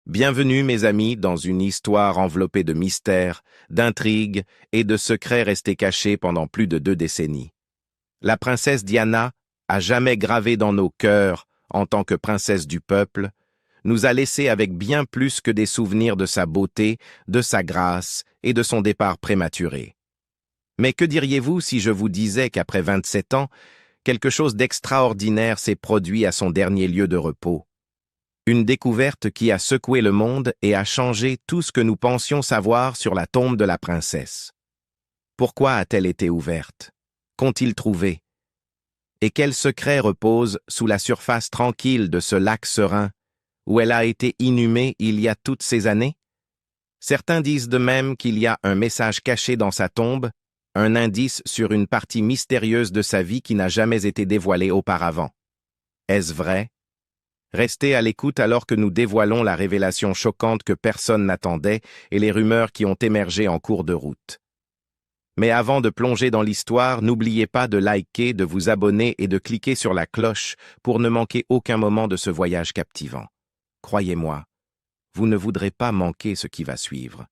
Bienvenue, mes amis, dans une histoire enveloppée de mystères, d'intrigues et de secrets restés cachés pendant plus de 2 décennies. La princesse Diana, à jamais gravée dans nos cœurs en tant que princesse du peuple, nous a laissés avec bien plus que des souvenirs de sa beauté, de sa grâce et de son départ prématuré. Mais que diriez-vous si je vous disais qu'après 27 ans, quelque chose d'extraordinaire s'est produit à son dernier lieu de repos? Une découverte qui a secoué le monde et a changé tout ce que nous pensions savoir sur la tombe de la princesse. Pourquoi a-t-elle été ouverte? Qu'ont-ils trouvé? Et quel secret repose sous la surface tranquille de ce lac serein, où elle a été inhumée il y a toutes ces années? Certains disent de même qu'il y a un message caché dans sa tombe, un indice sur une partie mystérieuse de sa vie qui n'a jamais été dévoilée auparavant. Est-ce vrai? Restez à l'écoute alors que nous dévoilons la révélation choquante que personne n'attendait et les rumeurs qui ont émergé en cours de route. Mais avant de plonger dans l'histoire, n'oubliez pas de liker, de vous abonner et de cliquer sur la cloche pour ne manquer aucun moment de ce voyage captivant. Croyez-moi, vous ne voudrez pas manquer ce qui va suivre.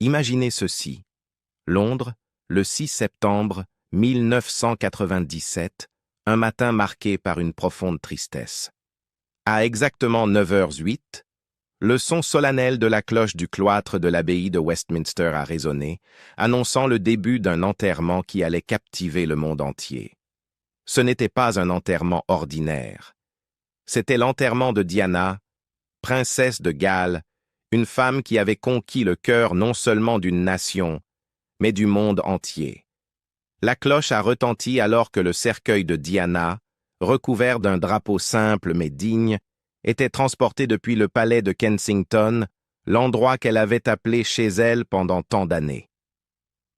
Imaginez ceci. Londres, le 6 septembre 1997, un matin marqué par une profonde tristesse. À exactement 9h08, le son solennel de la cloche du cloître de l'abbaye de Westminster a résonné, annonçant le début d'un enterrement qui allait captiver le monde entier. Ce n'était pas un enterrement ordinaire. C'était l'enterrement de Diana, princesse de Galles, une femme qui avait conquis le cœur non seulement d'une nation, mais du monde entier. La cloche a retenti alors que le cercueil de Diana, recouvert d'un drapeau simple mais digne, était transporté depuis le palais de Kensington, l'endroit qu'elle avait appelé chez elle pendant tant d'années.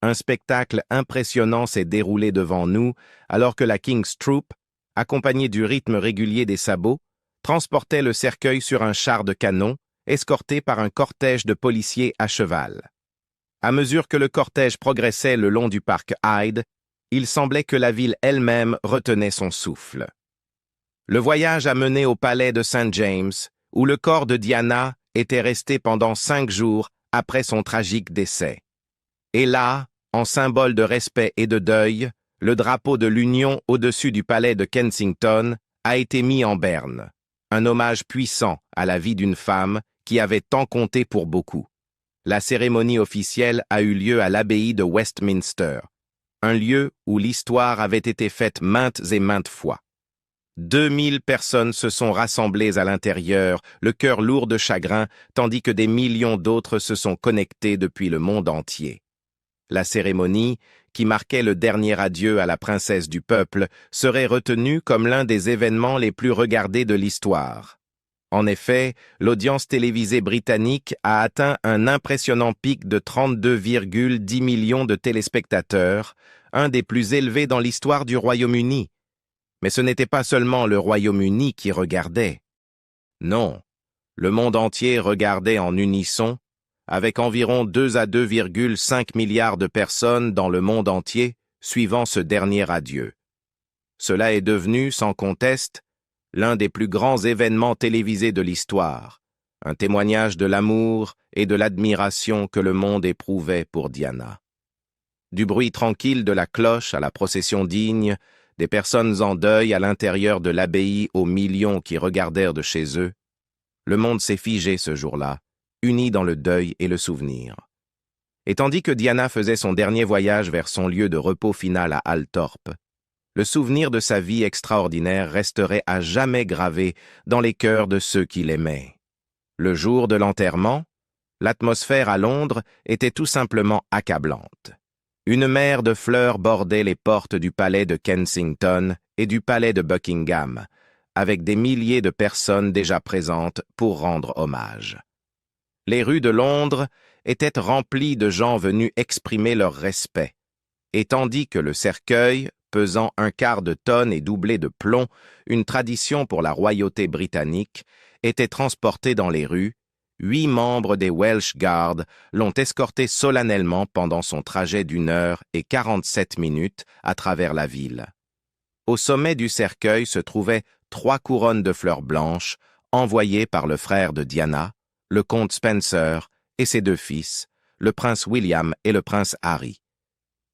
Un spectacle impressionnant s'est déroulé devant nous, alors que la King's Troop, accompagnée du rythme régulier des sabots, transportait le cercueil sur un char de canon, escorté par un cortège de policiers à cheval. À mesure que le cortège progressait le long du parc Hyde, il semblait que la ville elle-même retenait son souffle. Le voyage a mené au palais de St. James, où le corps de Diana était resté pendant 5 jours après son tragique décès. Et là, en symbole de respect et de deuil, le drapeau de l'Union au-dessus du palais de Kensington a été mis en berne, un hommage puissant à la vie d'une femme qui avait tant compté pour beaucoup. La cérémonie officielle a eu lieu à l'abbaye de Westminster, un lieu où l'histoire avait été faite maintes et maintes fois. 2000 personnes se sont rassemblées à l'intérieur, le cœur lourd de chagrin, tandis que des millions d'autres se sont connectés depuis le monde entier. La cérémonie, qui marquait le dernier adieu à la princesse du peuple, serait retenue comme l'un des événements les plus regardés de l'histoire. En effet, l'audience télévisée britannique a atteint un impressionnant pic de 32,10 millions de téléspectateurs, un des plus élevés dans l'histoire du Royaume-Uni. Mais ce n'était pas seulement le Royaume-Uni qui regardait. Non, le monde entier regardait en unisson, avec environ 2 à 2,5 milliards de personnes dans le monde entier suivant ce dernier adieu. Cela est devenu, sans conteste, l'un des plus grands événements télévisés de l'histoire, un témoignage de l'amour et de l'admiration que le monde éprouvait pour Diana. Du bruit tranquille de la cloche à la procession digne, des personnes en deuil à l'intérieur de l'abbaye aux millions qui regardèrent de chez eux, le monde s'est figé ce jour-là, uni dans le deuil et le souvenir. Et tandis que Diana faisait son dernier voyage vers son lieu de repos final à Althorp, le souvenir de sa vie extraordinaire resterait à jamais gravé dans les cœurs de ceux qui l'aimaient. Le jour de l'enterrement, l'atmosphère à Londres était tout simplement accablante. Une mer de fleurs bordait les portes du palais de Kensington et du palais de Buckingham, avec des milliers de personnes déjà présentes pour rendre hommage. Les rues de Londres étaient remplies de gens venus exprimer leur respect, et tandis que le cercueil, pesant 1/4 de tonne et doublé de plomb, une tradition pour la royauté britannique, était transporté dans les rues, 8 membres des Welsh Guards l'ont escorté solennellement pendant son trajet d'1h47 à travers la ville. Au sommet du cercueil se trouvaient 3 couronnes de fleurs blanches, envoyées par le frère de Diana, le comte Spencer et ses deux fils, le prince William et le prince Harry.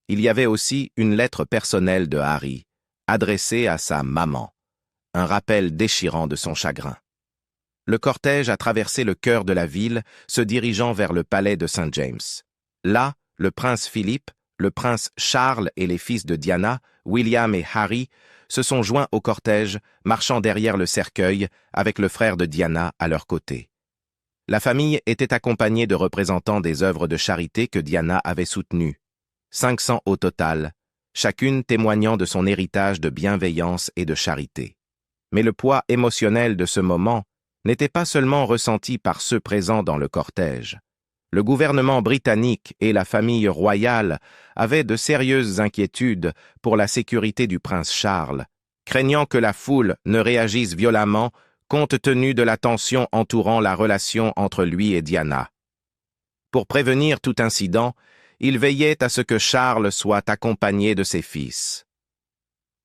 Il y avait aussi une lettre personnelle de Harry, adressée à sa maman, un rappel déchirant de son chagrin. Le cortège a traversé le cœur de la ville, se dirigeant vers le palais de St. James. Là, le prince Philippe, le prince Charles et les fils de Diana, William et Harry, se sont joints au cortège, marchant derrière le cercueil, avec le frère de Diana à leur côté. La famille était accompagnée de représentants des œuvres de charité que Diana avait soutenues. 500 au total, chacune témoignant de son héritage de bienveillance et de charité. Mais le poids émotionnel de ce moment n'était pas seulement ressenti par ceux présents dans le cortège. Le gouvernement britannique et la famille royale avaient de sérieuses inquiétudes pour la sécurité du prince Charles, craignant que la foule ne réagisse violemment compte tenu de la tension entourant la relation entre lui et Diana. Pour prévenir tout incident, il veillait à ce que Charles soit accompagné de ses fils.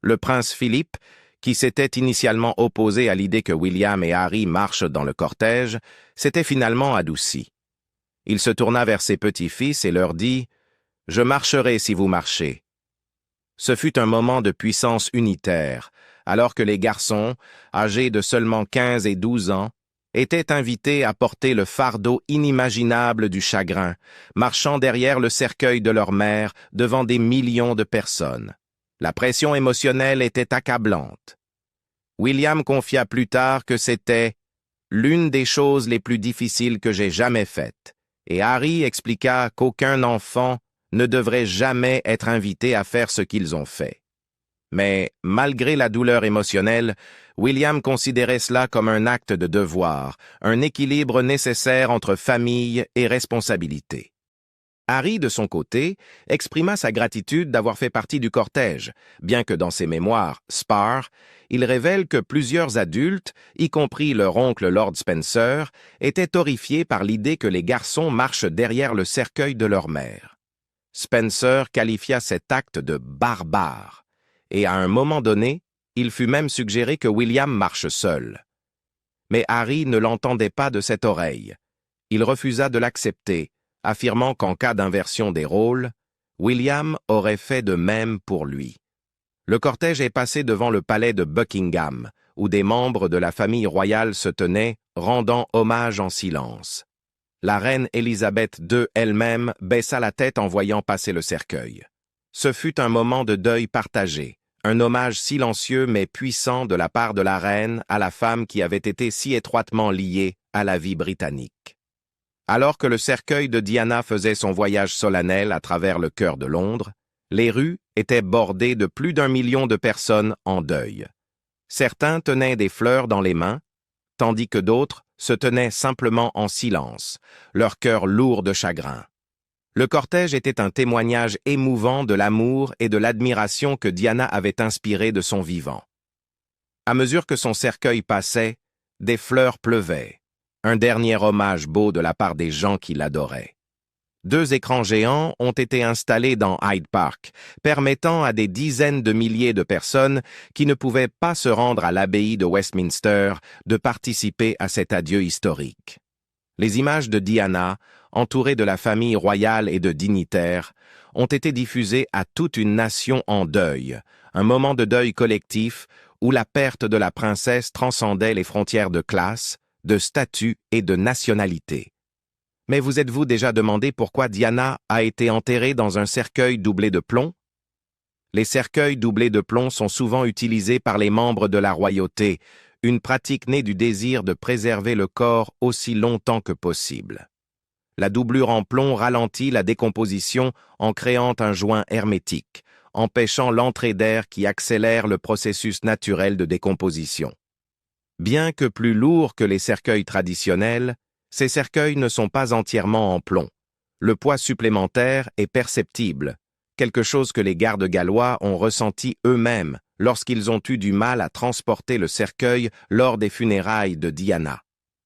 Le prince Philippe, qui s'était initialement opposé à l'idée que William et Harry marchent dans le cortège, s'était finalement adouci. Il se tourna vers ses petits-fils et leur dit « Je marcherai si vous marchez ». Ce fut un moment de puissance unitaire, alors que les garçons, âgés de seulement 15 et 12 ans, étaient invités à porter le fardeau inimaginable du chagrin, marchant derrière le cercueil de leur mère devant des millions de personnes. La pression émotionnelle était accablante. William confia plus tard que c'était « l'une des choses les plus difficiles que j'ai jamais faites », et Harry expliqua qu'aucun enfant ne devrait jamais être invité à faire ce qu'ils ont fait. Mais, malgré la douleur émotionnelle, William considérait cela comme un acte de devoir, un équilibre nécessaire entre famille et responsabilité. Harry, de son côté, exprima sa gratitude d'avoir fait partie du cortège, bien que dans ses mémoires, Spare, il révèle que plusieurs adultes, y compris leur oncle Lord Spencer, étaient horrifiés par l'idée que les garçons marchent derrière le cercueil de leur mère. Spencer qualifia cet acte de barbare, et à un moment donné, il fut même suggéré que William marche seul. Mais Harry ne l'entendait pas de cette oreille. Il refusa de l'accepter, affirmant qu'en cas d'inversion des rôles, William aurait fait de même pour lui. Le cortège est passé devant le palais de Buckingham, où des membres de la famille royale se tenaient, rendant hommage en silence. La reine Élisabeth II elle-même baissa la tête en voyant passer le cercueil. Ce fut un moment de deuil partagé, un hommage silencieux mais puissant de la part de la reine à la femme qui avait été si étroitement liée à la vie britannique. Alors que le cercueil de Diana faisait son voyage solennel à travers le cœur de Londres, les rues étaient bordées de plus d'1 million de personnes en deuil. Certains tenaient des fleurs dans les mains, tandis que d'autres se tenaient simplement en silence, leur cœur lourd de chagrin. Le cortège était un témoignage émouvant de l'amour et de l'admiration que Diana avait inspiré de son vivant. À mesure que son cercueil passait, des fleurs pleuvaient, un dernier hommage beau de la part des gens qui l'adoraient. 2 écrans géants ont été installés dans Hyde Park, permettant à des dizaines de milliers de personnes qui ne pouvaient pas se rendre à l'abbaye de Westminster de participer à cet adieu historique. Les images de Diana, entourée de la famille royale et de dignitaires, ont été diffusées à toute une nation en deuil, un moment de deuil collectif où la perte de la princesse transcendait les frontières de classe, de statut et de nationalité. Mais vous êtes-vous déjà demandé pourquoi Diana a été enterrée dans un cercueil doublé de plomb? Les cercueils doublés de plomb sont souvent utilisés par les membres de la royauté, une pratique née du désir de préserver le corps aussi longtemps que possible. La doublure en plomb ralentit la décomposition en créant un joint hermétique, empêchant l'entrée d'air qui accélère le processus naturel de décomposition. Bien que plus lourds que les cercueils traditionnels, ces cercueils ne sont pas entièrement en plomb. Le poids supplémentaire est perceptible, quelque chose que les gardes gallois ont ressenti eux-mêmes lorsqu'ils ont eu du mal à transporter le cercueil lors des funérailles de Diana.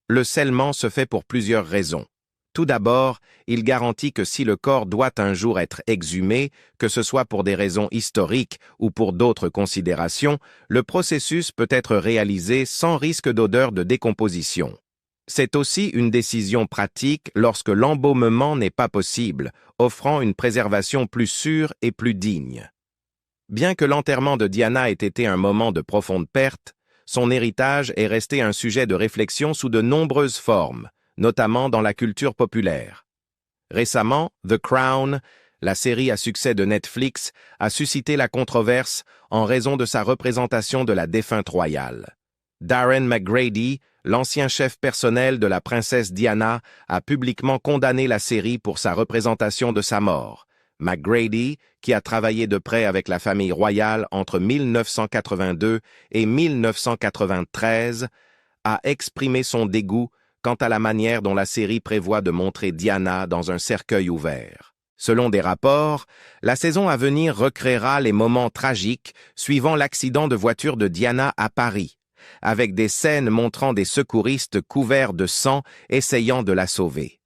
Le scellement se fait pour plusieurs raisons. Tout d'abord, il garantit que si le corps doit un jour être exhumé, que ce soit pour des raisons historiques ou pour d'autres considérations, le processus peut être réalisé sans risque d'odeur de décomposition. C'est aussi une décision pratique lorsque l'embaumement n'est pas possible, offrant une préservation plus sûre et plus digne. Bien que l'enterrement de Diana ait été un moment de profonde perte, son héritage est resté un sujet de réflexion sous de nombreuses formes, notamment dans la culture populaire. Récemment, The Crown, la série à succès de Netflix, a suscité la controverse en raison de sa représentation de la défunte royale. Darren McGrady, l'ancien chef personnel de la princesse Diana, a publiquement condamné la série pour sa représentation de sa mort. McGrady, qui a travaillé de près avec la famille royale entre 1982 et 1993, a exprimé son dégoût quant à la manière dont la série prévoit de montrer Diana dans un cercueil ouvert. Selon des rapports, la saison à venir recréera les moments tragiques suivant l'accident de voiture de Diana à Paris, avec des scènes montrant des secouristes couverts de sang essayant de la sauver.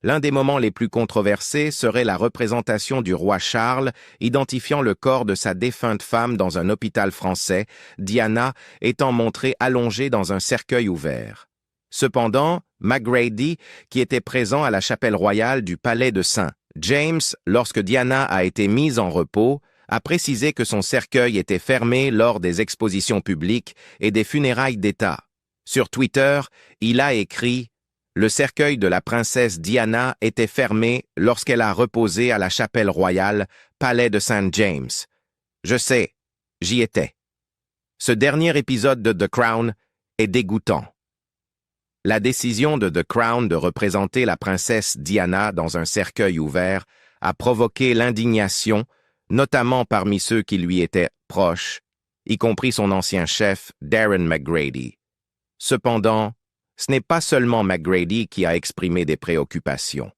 L'un des moments les plus controversés serait la représentation du roi Charles identifiant le corps de sa défunte femme dans un hôpital français, Diana étant montrée allongée dans un cercueil ouvert. Cependant, McGrady, qui était présent à la chapelle royale du palais de St. James lorsque Diana a été mise en repos, a précisé que son cercueil était fermé lors des expositions publiques et des funérailles d'État. Sur Twitter, il a écrit « Le cercueil de la princesse Diana était fermé lorsqu'elle a reposé à la chapelle royale, palais de St. James. Je sais, j'y étais. » Ce dernier épisode de The Crown est dégoûtant. La décision de The Crown de représenter la princesse Diana dans un cercueil ouvert a provoqué l'indignation, notamment parmi ceux qui lui étaient proches, y compris son ancien chef, Darren McGrady. Cependant, ce n'est pas seulement McGrady qui a exprimé des préoccupations.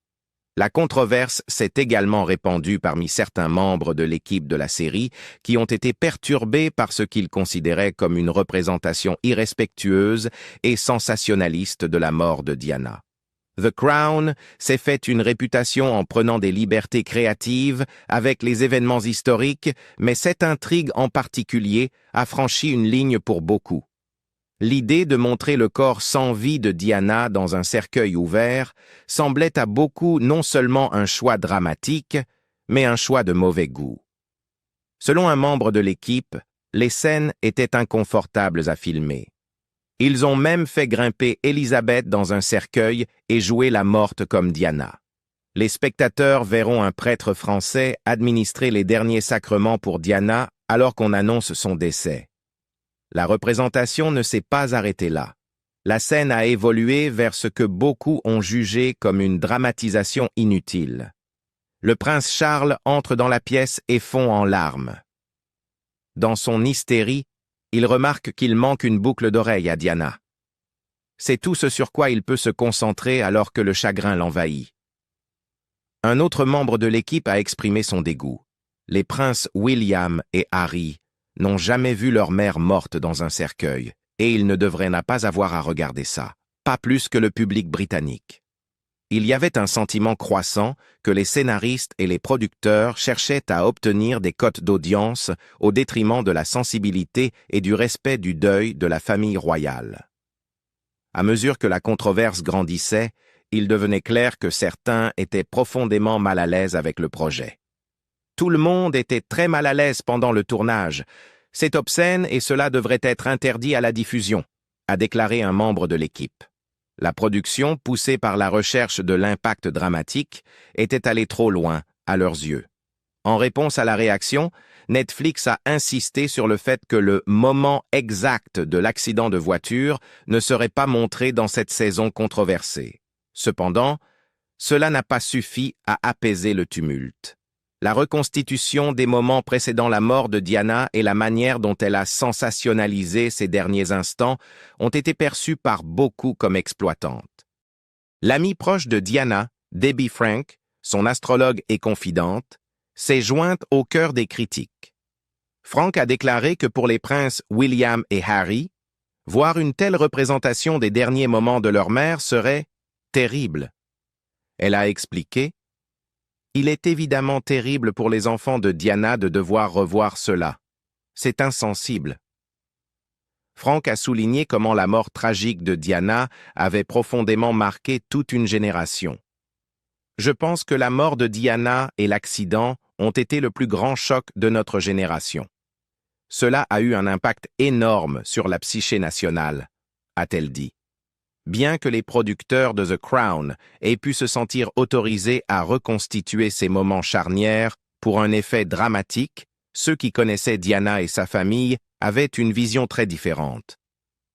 La controverse s'est également répandue parmi certains membres de l'équipe de la série qui ont été perturbés par ce qu'ils considéraient comme une représentation irrespectueuse et sensationnaliste de la mort de Diana. The Crown s'est fait une réputation en prenant des libertés créatives avec les événements historiques, mais cette intrigue en particulier a franchi une ligne pour beaucoup. L'idée de montrer le corps sans vie de Diana dans un cercueil ouvert semblait à beaucoup non seulement un choix dramatique, mais un choix de mauvais goût. Selon un membre de l'équipe, les scènes étaient inconfortables à filmer. Ils ont même fait grimper Élisabeth dans un cercueil et jouer la morte comme Diana. Les spectateurs verront un prêtre français administrer les derniers sacrements pour Diana alors qu'on annonce son décès. La représentation ne s'est pas arrêtée là. La scène a évolué vers ce que beaucoup ont jugé comme une dramatisation inutile. Le prince Charles entre dans la pièce et fond en larmes. Dans son hystérie, il remarque qu'il manque une boucle d'oreille à Diana. C'est tout ce sur quoi il peut se concentrer alors que le chagrin l'envahit. Un autre membre de l'équipe a exprimé son dégoût. Les princes William et Harry n'ont jamais vu leur mère morte dans un cercueil, et ils ne devraient pas avoir à regarder ça, pas plus que le public britannique. Il y avait un sentiment croissant que les scénaristes et les producteurs cherchaient à obtenir des cotes d'audience au détriment de la sensibilité et du respect du deuil de la famille royale. À mesure que la controverse grandissait, il devenait clair que certains étaient profondément mal à l'aise avec le projet. Tout le monde était très mal à l'aise pendant le tournage. C'est obscène et cela devrait être interdit à la diffusion, a déclaré un membre de l'équipe. La production, poussée par la recherche de l'impact dramatique, était allée trop loin, à leurs yeux. En réponse à la réaction, Netflix a insisté sur le fait que le moment exact de l'accident de voiture ne serait pas montré dans cette saison controversée. Cependant, cela n'a pas suffi à apaiser le tumulte. La reconstitution des moments précédant la mort de Diana et la manière dont elle a sensationnalisé ces derniers instants ont été perçus par beaucoup comme exploitantes. L'amie proche de Diana, Debbie Frank, son astrologue et confidente, s'est jointe au cœur des critiques. Frank a déclaré que pour les princes William et Harry, voir une telle représentation des derniers moments de leur mère serait terrible. Elle a expliqué: il est évidemment terrible pour les enfants de Diana de devoir revoir cela. C'est insensible. Frank a souligné comment la mort tragique de Diana avait profondément marqué toute une génération. Je pense que la mort de Diana et l'accident ont été le plus grand choc de notre génération. Cela a eu un impact énorme sur la psyché nationale, a-t-elle dit. Bien que les producteurs de The Crown aient pu se sentir autorisés à reconstituer ces moments charnières pour un effet dramatique, ceux qui connaissaient Diana et sa famille avaient une vision très différente.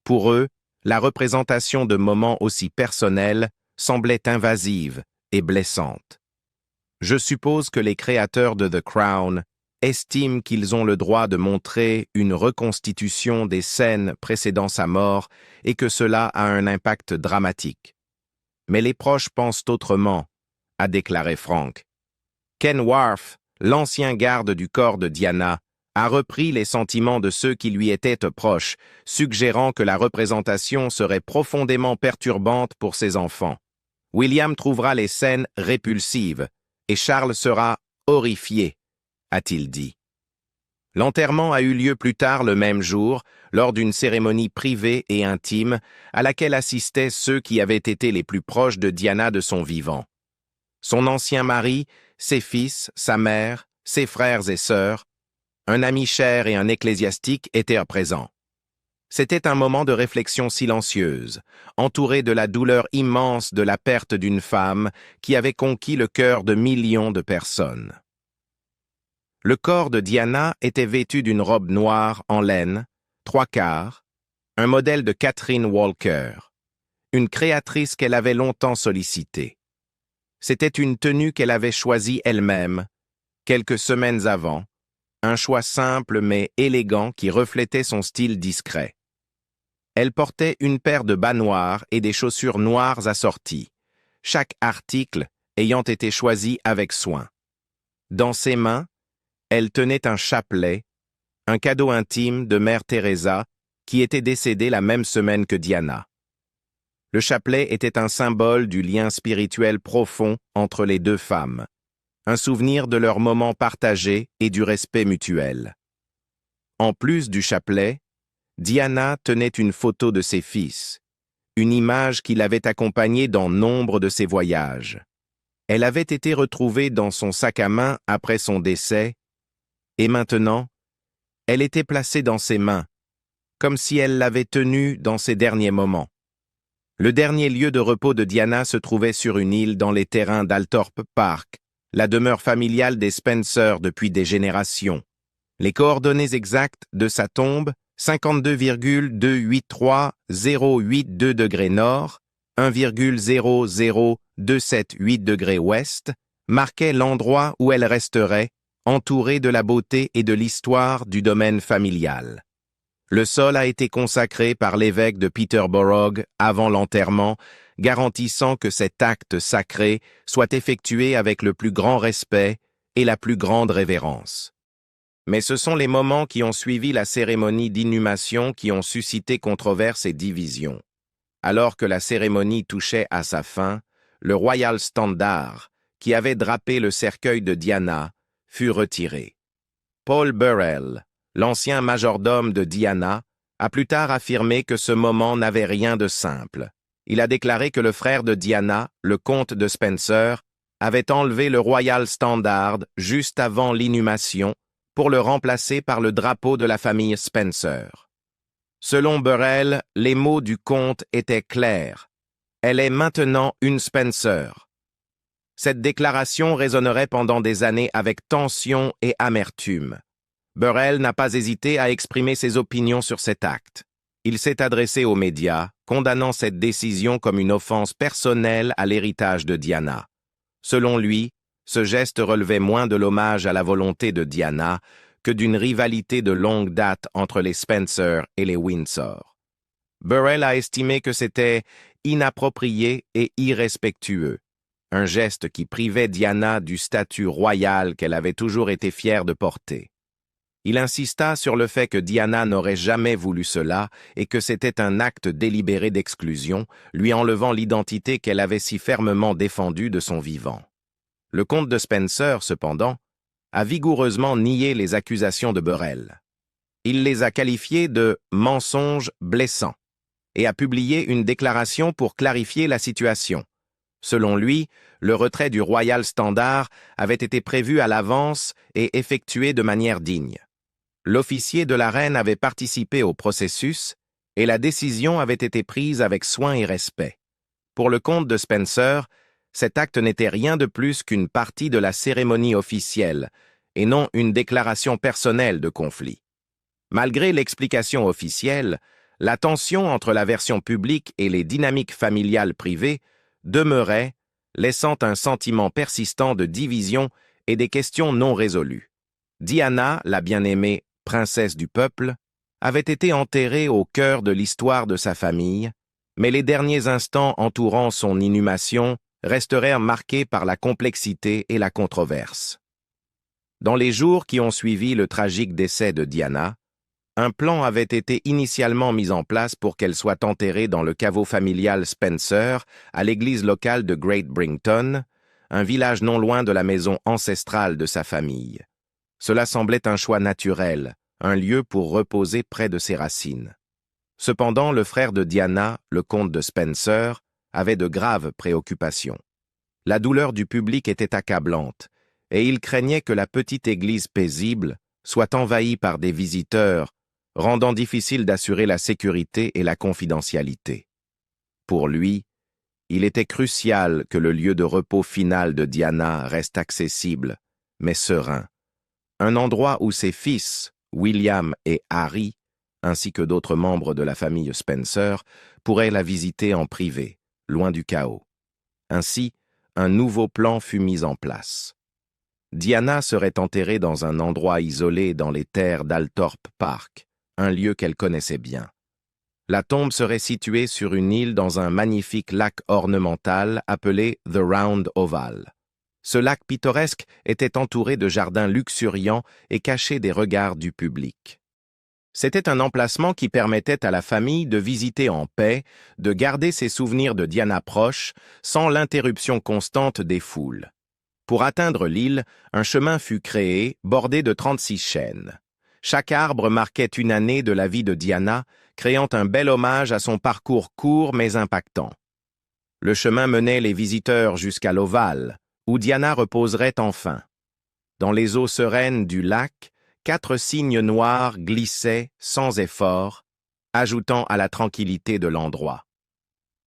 Pour eux, la représentation de moments aussi personnels semblait invasive et blessante. Je suppose que les créateurs de The Crown estiment qu'ils ont le droit de montrer une reconstitution des scènes précédant sa mort et que cela a un impact dramatique. Mais les proches pensent autrement, a déclaré Frank. Ken Wharf, l'ancien garde du corps de Diana, a repris les sentiments de ceux qui lui étaient proches, suggérant que la représentation serait profondément perturbante pour ses enfants. William trouvera les scènes répulsives et Charles sera horrifié, a-t-il dit. L'enterrement a eu lieu plus tard le même jour, lors d'une cérémonie privée et intime à laquelle assistaient ceux qui avaient été les plus proches de Diana de son vivant. Son ancien mari, ses fils, sa mère, ses frères et sœurs, un ami cher et un ecclésiastique étaient présents. C'était un moment de réflexion silencieuse, entouré de la douleur immense de la perte d'une femme qui avait conquis le cœur de millions de personnes. Le corps de Diana était vêtu d'une robe noire en laine, 3/4, un modèle de Catherine Walker, une créatrice qu'elle avait longtemps sollicitée. C'était une tenue qu'elle avait choisie elle-même, quelques semaines avant, un choix simple mais élégant qui reflétait son style discret. Elle portait une paire de bas noirs et des chaussures noires assorties, chaque article ayant été choisi avec soin. Dans ses mains, elle tenait un chapelet, un cadeau intime de Mère Teresa qui était décédée la même semaine que Diana. Le chapelet était un symbole du lien spirituel profond entre les deux femmes, un souvenir de leurs moments partagés et du respect mutuel. En plus du chapelet, Diana tenait une photo de ses fils, une image qui l'avait accompagnée dans nombre de ses voyages. Elle avait été retrouvée dans son sac à main après son décès, et maintenant, elle était placée dans ses mains, comme si elle l'avait tenue dans ses derniers moments. Le dernier lieu de repos de Diana se trouvait sur une île dans les terrains d'Althorpe Park, la demeure familiale des Spencer depuis des générations. Les coordonnées exactes de sa tombe, 52,283082 degrés nord, 1,00278 degrés ouest, marquaient l'endroit où elle resterait, entourée de la beauté et de l'histoire du domaine familial. Le sol a été consacré par l'évêque de Peterborough avant l'enterrement, garantissant que cet acte sacré soit effectué avec le plus grand respect et la plus grande révérence. Mais ce sont les moments qui ont suivi la cérémonie d'inhumation qui ont suscité controverses et divisions. Alors que la cérémonie touchait à sa fin, le Royal Standard, qui avait drapé le cercueil de Diana, fut retiré. Paul Burrell, l'ancien majordome de Diana, a plus tard affirmé que ce moment n'avait rien de simple. Il a déclaré que le frère de Diana, le comte de Spencer, avait enlevé le Royal Standard juste avant l'inhumation pour le remplacer par le drapeau de la famille Spencer. Selon Burrell, les mots du comte étaient clairs. Elle est maintenant une Spencer. Cette déclaration résonnerait pendant des années avec tension et amertume. Burrell n'a pas hésité à exprimer ses opinions sur cet acte. Il s'est adressé aux médias, condamnant cette décision comme une offense personnelle à l'héritage de Diana. Selon lui, ce geste relevait moins de l'hommage à la volonté de Diana que d'une rivalité de longue date entre les Spencer et les Windsor. Burrell a estimé que c'était inapproprié et irrespectueux, un geste qui privait Diana du statut royal qu'elle avait toujours été fière de porter. Il insista sur le fait que Diana n'aurait jamais voulu cela et que c'était un acte délibéré d'exclusion, lui enlevant l'identité qu'elle avait si fermement défendue de son vivant. Le comte de Spencer, cependant, a vigoureusement nié les accusations de Burrell. il les a qualifiés de « mensonges blessants » et a publié une déclaration pour clarifier la situation. Selon lui, le retrait du Royal Standard avait été prévu à l'avance et effectué de manière digne. L'officier de la reine avait participé au processus et la décision avait été prise avec soin et respect. Pour le comte de Spencer, cet acte n'était rien de plus qu'une partie de la cérémonie officielle et non une déclaration personnelle de conflit. Malgré l'explication officielle, la tension entre la version publique et les dynamiques familiales privées demeurait, laissant un sentiment persistant de division et des questions non résolues. Diana, la bien-aimée princesse du peuple, avait été enterrée au cœur de l'histoire de sa famille, mais les derniers instants entourant son inhumation restèrent marqués par la complexité et la controverse. Dans les jours qui ont suivi le tragique décès de Diana, un plan avait été initialement mis en place pour qu'elle soit enterrée dans le caveau familial Spencer, à l'église locale de Great Brington, un village non loin de la maison ancestrale de sa famille. Cela semblait un choix naturel, un lieu pour reposer près de ses racines. Cependant, le frère de Diana, le comte de Spencer, avait de graves préoccupations. La douleur du public était accablante, et il craignait que la petite église paisible soit envahie par des visiteurs, rendant difficile d'assurer la sécurité et la confidentialité. Pour lui, il était crucial que le lieu de repos final de Diana reste accessible, mais serein. Un endroit où ses fils, William et Harry, ainsi que d'autres membres de la famille Spencer, pourraient la visiter en privé, loin du chaos. Ainsi, un nouveau plan fut mis en place. Diana serait enterrée dans un endroit isolé dans les terres d'Althorp Park, un lieu qu'elle connaissait bien. La tombe serait située sur une île dans un magnifique lac ornemental appelé The Round Oval. Ce lac pittoresque était entouré de jardins luxuriants et caché des regards du public. C'était un emplacement qui permettait à la famille de visiter en paix, de garder ses souvenirs de Diana proches, sans l'interruption constante des foules. Pour atteindre l'île, un chemin fut créé, bordé de 36 chênes. Chaque arbre marquait une année de la vie de Diana, créant un bel hommage à son parcours court mais impactant. Le chemin menait les visiteurs jusqu'à l'Ovale, où Diana reposerait enfin. Dans les eaux sereines du lac, 4 cygnes noirs glissaient sans effort, ajoutant à la tranquillité de l'endroit.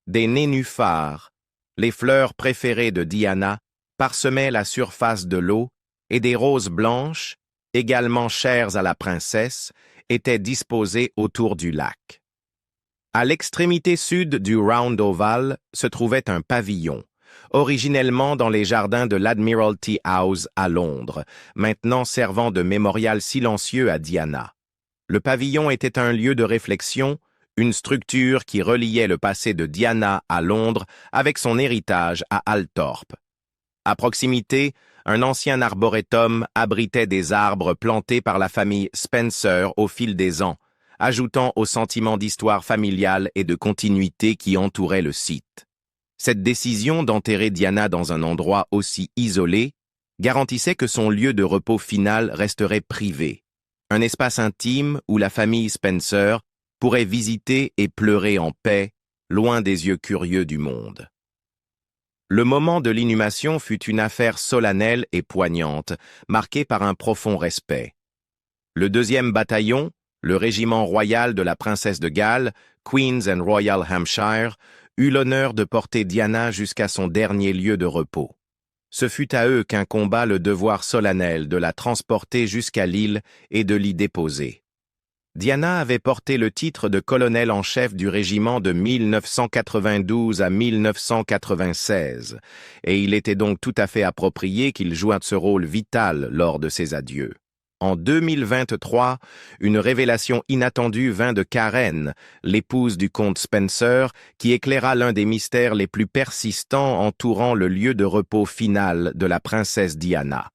Des nénuphars, les fleurs préférées de Diana, parsemaient la surface de l'eau et des roses blanches, également chères à la princesse, étaient disposées autour du lac. À l'extrémité sud du Round Oval se trouvait un pavillon, originellement dans les jardins de l'Admiralty House à Londres, maintenant servant de mémorial silencieux à Diana. Le pavillon était un lieu de réflexion, une structure qui reliait le passé de Diana à Londres avec son héritage à Althorp. À proximité, un ancien arboretum abritait des arbres plantés par la famille Spencer au fil des ans, ajoutant au sentiment d'histoire familiale et de continuité qui entourait le site. Cette décision d'enterrer Diana dans un endroit aussi isolé garantissait que son lieu de repos final resterait privé, un espace intime où la famille Spencer pourrait visiter et pleurer en paix, loin des yeux curieux du monde. Le moment de l'inhumation fut une affaire solennelle et poignante, marquée par un profond respect. Le 2e bataillon, le régiment royal de la princesse de Galles, Queen's and Royal Hampshire, eut l'honneur de porter Diana jusqu'à son dernier lieu de repos. Ce fut à eux qu'incomba le devoir solennel de la transporter jusqu'à l'île et de l'y déposer. Diana avait porté le titre de colonel en chef du régiment de 1992 à 1996, et il était donc tout à fait approprié qu'il jouât ce rôle vital lors de ses adieux. En 2023, une révélation inattendue vint de Karen, l'épouse du comte Spencer, qui éclaira l'un des mystères les plus persistants entourant le lieu de repos final de la princesse Diana.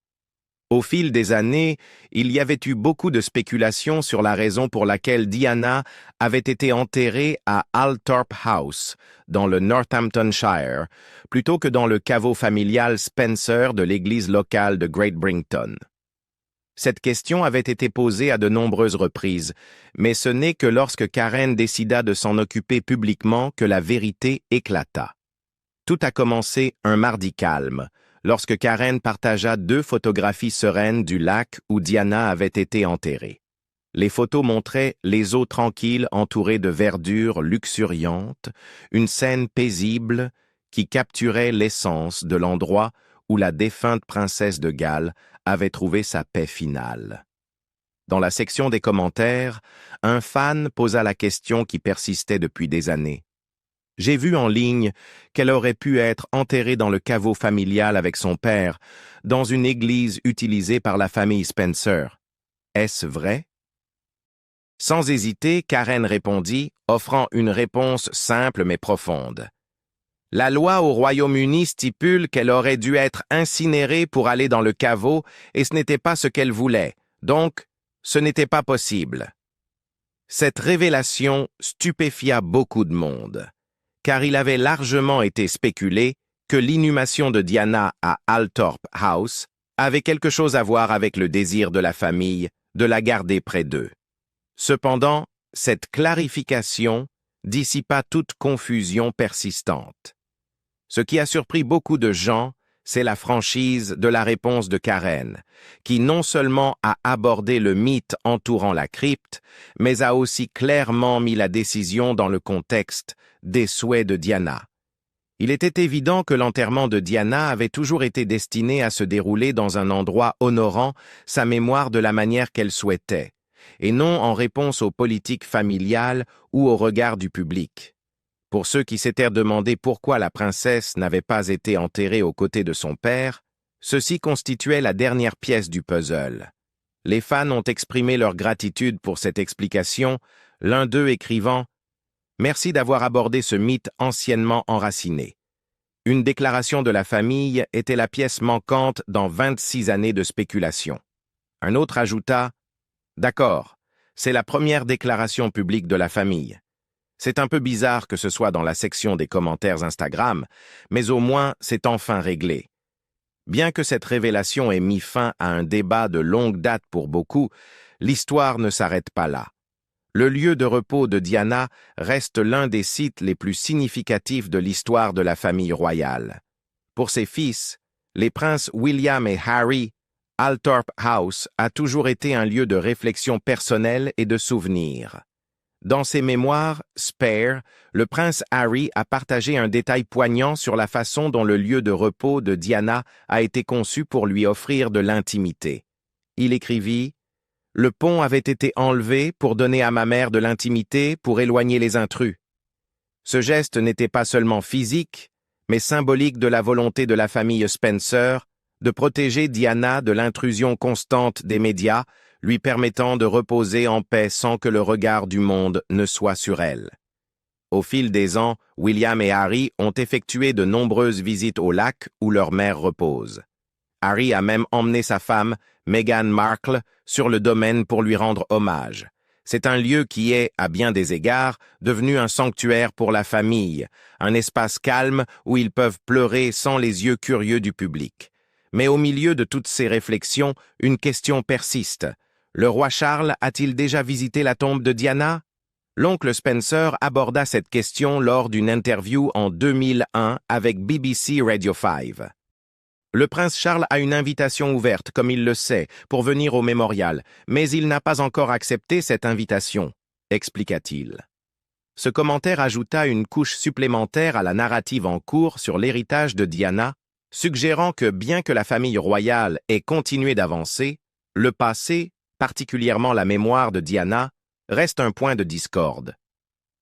Au fil des années, il y avait eu beaucoup de spéculations sur la raison pour laquelle Diana avait été enterrée à Althorp House, dans le Northamptonshire, plutôt que dans le caveau familial Spencer de l'église locale de Great Brington. Cette question avait été posée à de nombreuses reprises, mais ce n'est que lorsque Karen décida de s'en occuper publiquement que la vérité éclata. Tout a commencé un mardi calme, lorsque Karen partagea 2 photographies sereines du lac où Diana avait été enterrée. Les photos montraient les eaux tranquilles entourées de verdure luxuriante, une scène paisible qui capturait l'essence de l'endroit où la défunte princesse de Galles avait trouvé sa paix finale. Dans la section des commentaires, un fan posa la question qui persistait depuis des années. J'ai vu en ligne qu'elle aurait pu être enterrée dans le caveau familial avec son père, dans une église utilisée par la famille Spencer. Est-ce vrai? Sans hésiter, Karen répondit, offrant une réponse simple mais profonde. La loi au Royaume-Uni stipule qu'elle aurait dû être incinérée pour aller dans le caveau et ce n'était pas ce qu'elle voulait, donc ce n'était pas possible. Cette révélation stupéfia beaucoup de monde, car il avait largement été spéculé que l'inhumation de Diana à Althorp House avait quelque chose à voir avec le désir de la famille de la garder près d'eux. Cependant, cette clarification dissipa toute confusion persistante. Ce qui a surpris beaucoup de gens, c'est la franchise de la réponse de Karen, qui non seulement a abordé le mythe entourant la crypte, mais a aussi clairement mis la décision dans le contexte des souhaits de Diana. Il était évident que l'enterrement de Diana avait toujours été destiné à se dérouler dans un endroit honorant sa mémoire de la manière qu'elle souhaitait, et non en réponse aux politiques familiales ou au regard du public. Pour ceux qui s'étaient demandé pourquoi la princesse n'avait pas été enterrée aux côtés de son père, ceci constituait la dernière pièce du puzzle. Les fans ont exprimé leur gratitude pour cette explication, l'un d'eux écrivant « Merci d'avoir abordé ce mythe anciennement enraciné. Une déclaration de la famille était la pièce manquante dans 26 années de spéculation. » Un autre ajouta « D'accord, c'est la première déclaration publique de la famille. C'est un peu bizarre que ce soit dans la section des commentaires Instagram, mais au moins c'est enfin réglé. » Bien que cette révélation ait mis fin à un débat de longue date pour beaucoup, l'histoire ne s'arrête pas là. Le lieu de repos de Diana reste l'un des sites les plus significatifs de l'histoire de la famille royale. Pour ses fils, les princes William et Harry, Althorp House a toujours été un lieu de réflexion personnelle et de souvenirs. Dans ses mémoires, Spare, le prince Harry a partagé un détail poignant sur la façon dont le lieu de repos de Diana a été conçu pour lui offrir de l'intimité. Il écrivit « Le pont avait été enlevé pour donner à ma mère de l'intimité pour éloigner les intrus. Ce geste n'était pas seulement physique, mais symbolique de la volonté de la famille Spencer de protéger Diana de l'intrusion constante des médias, lui permettant de reposer en paix sans que le regard du monde ne soit sur elle. » Au fil des ans, William et Harry ont effectué de nombreuses visites au lac où leur mère repose. Harry a même emmené sa femme, Meghan Markle, sur le domaine pour lui rendre hommage. C'est un lieu qui est, à bien des égards, devenu un sanctuaire pour la famille, un espace calme où ils peuvent pleurer sans les yeux curieux du public. Mais au milieu de toutes ces réflexions, une question persiste. Le roi Charles a-t-il déjà visité la tombe de Diana? L'oncle Spencer aborda cette question lors d'une interview en 2001 avec BBC Radio 5. Le prince Charles a une invitation ouverte, comme il le sait, pour venir au mémorial, mais il n'a pas encore accepté cette invitation, expliqua-t-il. Ce commentaire ajouta une couche supplémentaire à la narrative en cours sur l'héritage de Diana, suggérant que bien que la famille royale ait continué d'avancer, le passé, particulièrement la mémoire de Diana, reste un point de discorde.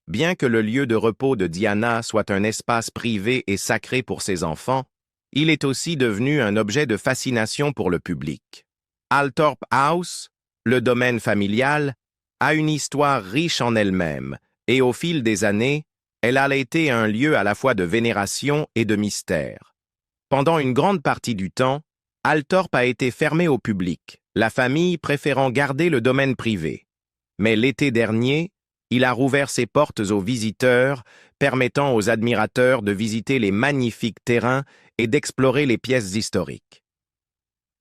Bien que le lieu de repos de Diana soit un espace privé et sacré pour ses enfants, il est aussi devenu un objet de fascination pour le public. Althorp House, le domaine familial, a une histoire riche en elle-même, et au fil des années, elle a été un lieu à la fois de vénération et de mystère. Pendant une grande partie du temps, Althorp a été fermé au public, la famille préférant garder le domaine privé. Mais l'été dernier, il a rouvert ses portes aux visiteurs, permettant aux admirateurs de visiter les magnifiques terrains et d'explorer les pièces historiques.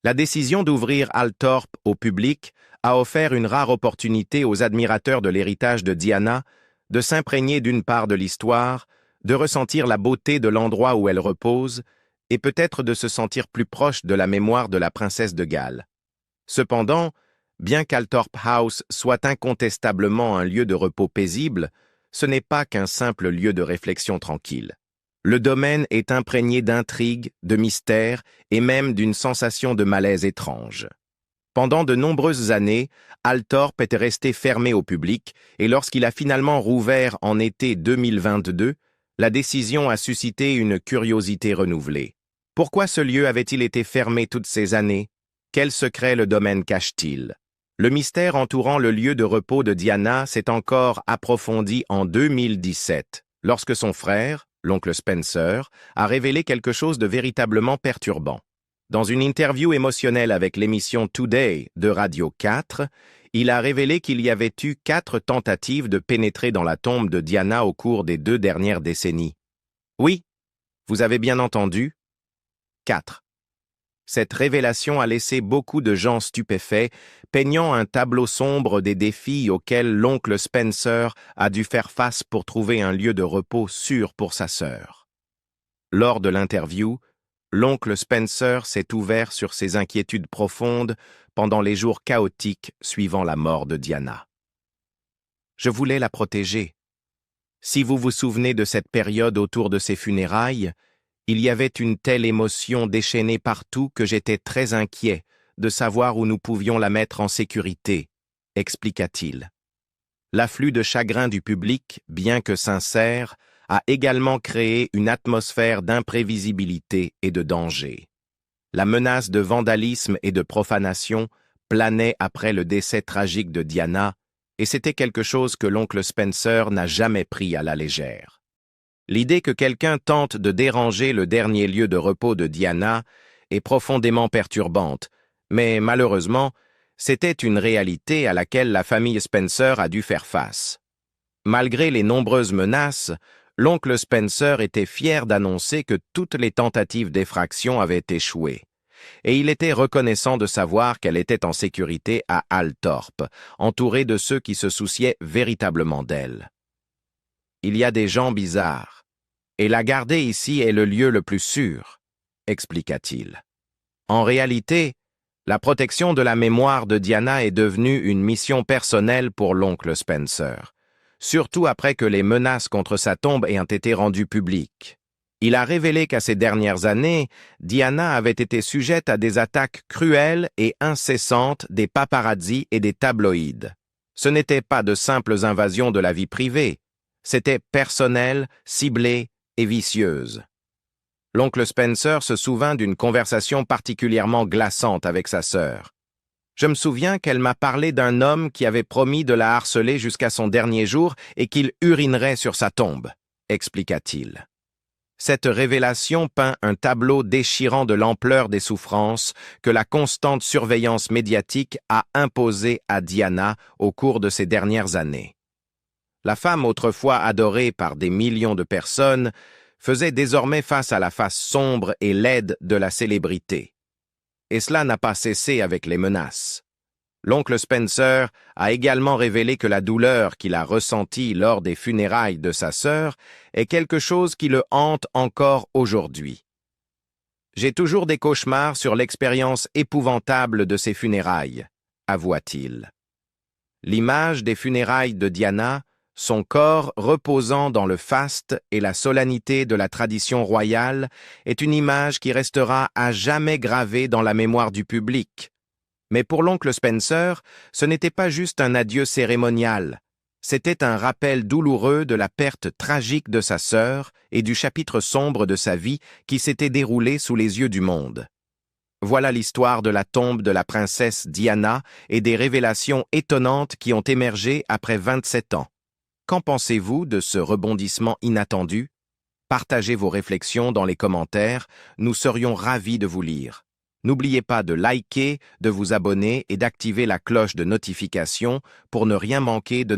La décision d'ouvrir Althorpe au public a offert une rare opportunité aux admirateurs de l'héritage de Diana de s'imprégner d'une part de l'histoire, de ressentir la beauté de l'endroit où elle repose et peut-être de se sentir plus proche de la mémoire de la princesse de Galles. Cependant, bien qu'Althorpe House soit incontestablement un lieu de repos paisible, ce n'est pas qu'un simple lieu de réflexion tranquille. Le domaine est imprégné d'intrigues, de mystères et même d'une sensation de malaise étrange. Pendant de nombreuses années, Althorpe était resté fermé au public et lorsqu'il a finalement rouvert en été 2022, la décision a suscité une curiosité renouvelée. Pourquoi ce lieu avait-il été fermé toutes ces années? Quel secret le domaine cache-t-il? Le mystère entourant le lieu de repos de Diana s'est encore approfondi en 2017, lorsque son frère, l'oncle Spencer, a révélé quelque chose de véritablement perturbant. Dans une interview émotionnelle avec l'émission Today de Radio 4, il a révélé qu'il y avait eu 4 tentatives de pénétrer dans la tombe de Diana au cours des 2 dernières décennies. Oui, vous avez bien entendu, 4. Cette révélation a laissé beaucoup de gens stupéfaits, peignant un tableau sombre des défis auxquels l'oncle Spencer a dû faire face pour trouver un lieu de repos sûr pour sa sœur. Lors de l'interview, l'oncle Spencer s'est ouvert sur ses inquiétudes profondes pendant les jours chaotiques suivant la mort de Diana. Je voulais la protéger. Si vous vous souvenez de cette période autour de ses funérailles, il y avait une telle émotion déchaînée partout que j'étais très inquiet de savoir où nous pouvions la mettre en sécurité, expliqua-t-il. L'afflux de chagrin du public, bien que sincère, a également créé une atmosphère d'imprévisibilité et de danger. La menace de vandalisme et de profanation planait après le décès tragique de Diana, et c'était quelque chose que l'oncle Spencer n'a jamais pris à la légère. L'idée que quelqu'un tente de déranger le dernier lieu de repos de Diana est profondément perturbante, mais malheureusement, c'était une réalité à laquelle la famille Spencer a dû faire face. Malgré les nombreuses menaces, l'oncle Spencer était fier d'annoncer que toutes les tentatives d'effraction avaient échoué, et il était reconnaissant de savoir qu'elle était en sécurité à Althorpe, entourée de ceux qui se souciaient véritablement d'elle. Il y a des gens bizarres, et la garder ici est le lieu le plus sûr, expliqua-t-il. En réalité, la protection de la mémoire de Diana est devenue une mission personnelle pour l'oncle Spencer, surtout après que les menaces contre sa tombe aient été rendues publiques. Il a révélé qu'à ces dernières années, Diana avait été sujette à des attaques cruelles et incessantes des paparazzis et des tabloïds. Ce n'étaient pas de simples invasions de la vie privée, c'était personnel, ciblé et vicieuse. L'oncle Spencer se souvint d'une conversation particulièrement glaçante avec sa sœur. Je me souviens qu'elle m'a parlé d'un homme qui avait promis de la harceler jusqu'à son dernier jour et qu'il urinerait sur sa tombe, expliqua-t-il. Cette révélation peint un tableau déchirant de l'ampleur des souffrances que la constante surveillance médiatique a imposée à Diana au cours de ces dernières années. La femme autrefois adorée par des millions de personnes faisait désormais face à la face sombre et laide de la célébrité. Et cela n'a pas cessé avec les menaces. L'oncle Spencer a également révélé que la douleur qu'il a ressentie lors des funérailles de sa sœur est quelque chose qui le hante encore aujourd'hui. J'ai toujours des cauchemars sur l'expérience épouvantable de ces funérailles, avoua-t-il. L'image des funérailles de Diana, son corps reposant dans le faste et la solennité de la tradition royale, est une image qui restera à jamais gravée dans la mémoire du public. Mais pour l'oncle Spencer, ce n'était pas juste un adieu cérémonial. C'était un rappel douloureux de la perte tragique de sa sœur et du chapitre sombre de sa vie qui s'était déroulé sous les yeux du monde. Voilà l'histoire de la tombe de la princesse Diana et des révélations étonnantes qui ont émergé après 27 ans. Qu'en pensez-vous de ce rebondissement inattendu? Partagez vos réflexions dans les commentaires, nous serions ravis de vous lire. N'oubliez pas de liker, de vous abonner et d'activer la cloche de notification pour ne rien manquer de